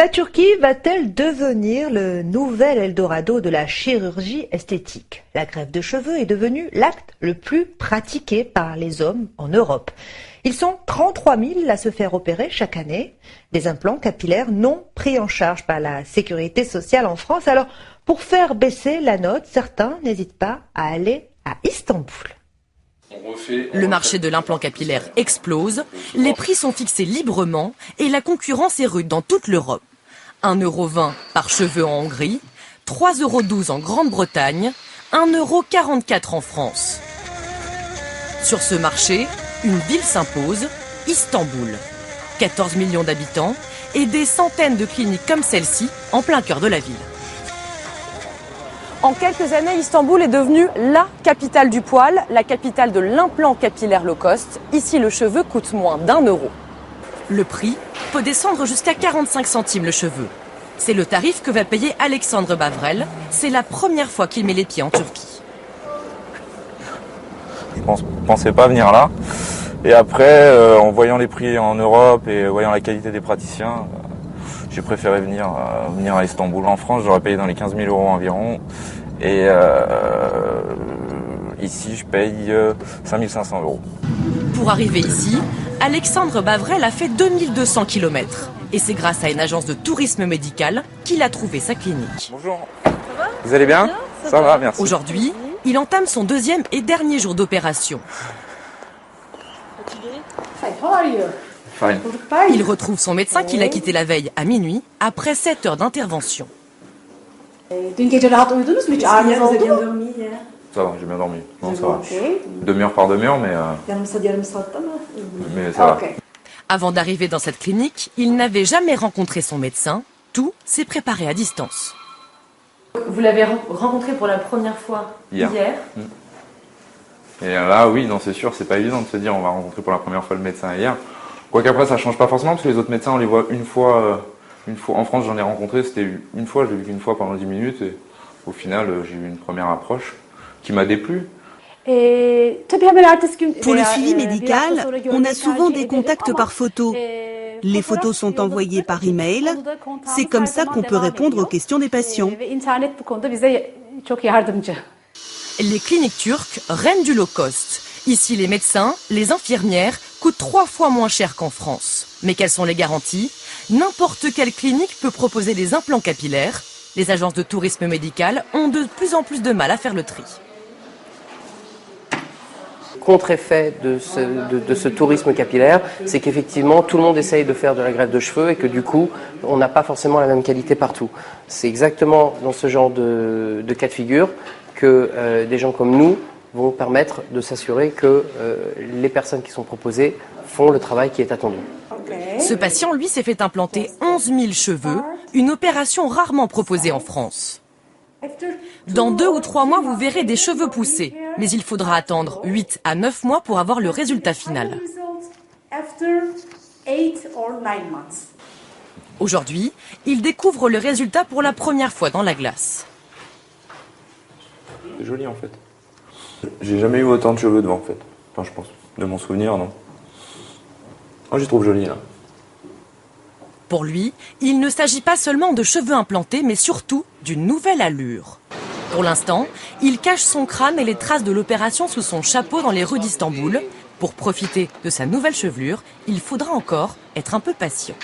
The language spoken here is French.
La Turquie va-t-elle devenir le nouvel Eldorado de la chirurgie esthétique? La greffe de cheveux est devenue l'acte le plus pratiqué par les hommes en Europe. Ils sont 33 000 à se faire opérer chaque année. Des implants capillaires non pris en charge par la sécurité sociale en France. Alors, pour faire baisser la note, certains n'hésitent pas à aller à Istanbul. Le marché de l'implant capillaire explose, les prix sont fixés librement et la concurrence est rude dans toute l'Europe. 1,20 € par cheveu en Hongrie, 3,12 € en Grande-Bretagne, 1,44 € en France. Sur ce marché, une ville s'impose, Istanbul. 14 millions d'habitants et des centaines de cliniques comme celle-ci en plein cœur de la ville. En quelques années, Istanbul est devenue la capitale du poil, la capitale de l'implant capillaire low cost. Ici, le cheveu coûte moins d'1 €. Le prix peut descendre jusqu'à 45 centimes le cheveu. C'est le tarif que va payer Alexandre Bavrel. C'est la première fois qu'il met les pieds en Turquie. Je ne pensais pas venir là. Et après, en voyant les prix en Europe et voyant la qualité des praticiens, j'ai préféré venir à Istanbul. En France, j'aurais payé dans les 15 000 € environ. Et ici, je paye 5 500 €. Pour arriver ici, Alexandre Bavrel a fait 2200 km. Et c'est grâce à une agence de tourisme médical qu'il a trouvé sa clinique. Bonjour. Ça va ? Vous allez bien ? Ça va, merci. Aujourd'hui, il entame son deuxième et dernier jour d'opération. Il retrouve son médecin qu'il a quitté la veille à minuit, après 7 heures d'intervention. Ça va, j'ai bien dormi. Non, ça va. Demi-heure par demi-heure, mais ça va. Avant d'arriver dans cette clinique, il n'avait jamais rencontré son médecin. Tout s'est préparé à distance. Vous l'avez rencontré pour la première fois hier. Et là, oui, non, c'est sûr, c'est pas évident de se dire on va rencontrer pour la première fois le médecin hier. Quoiqu'après, ça change pas forcément, parce que les autres médecins, on les voit une fois. En France, j'en ai rencontré, c'était une fois, je l'ai vu qu'une fois pendant 10 minutes, et au final, j'ai eu une première approche qui m'a déplu. Pour le suivi médical, on a souvent des contacts par photo. Les photos sont envoyées par email. C'est comme ça qu'on peut répondre aux questions des patients. Les cliniques turques, reines du low cost. Ici, les médecins, les infirmières coûtent 3 fois moins cher qu'en France. Mais quelles sont les garanties? N'importe quelle clinique peut proposer des implants capillaires. Les agences de tourisme médical ont de plus en plus de mal à faire le tri. Contre-effet de ce tourisme capillaire, c'est qu'effectivement tout le monde essaye de faire de la greffe de cheveux et que du coup on n'a pas forcément la même qualité partout. C'est exactement dans ce genre de cas de figure que des gens comme nous vont permettre de s'assurer que les personnes qui sont proposées font le travail qui est attendu. Ce patient, lui, s'est fait implanter 11 000 cheveux, une opération rarement proposée en France. Dans 2 ou 3 mois, vous verrez des cheveux pousser, mais il faudra attendre 8 à 9 mois pour avoir le résultat final. Aujourd'hui, il découvre le résultat pour la première fois dans la glace. C'est joli en fait. J'ai jamais eu autant de cheveux devant en fait. Enfin, je pense, de mon souvenir, non. Moi, je les trouve jolis là. Pour lui, il ne s'agit pas seulement de cheveux implantés, mais surtout d'une nouvelle allure. Pour l'instant, il cache son crâne et les traces de l'opération sous son chapeau dans les rues d'Istanbul. Pour profiter de sa nouvelle chevelure, il faudra encore être un peu patient.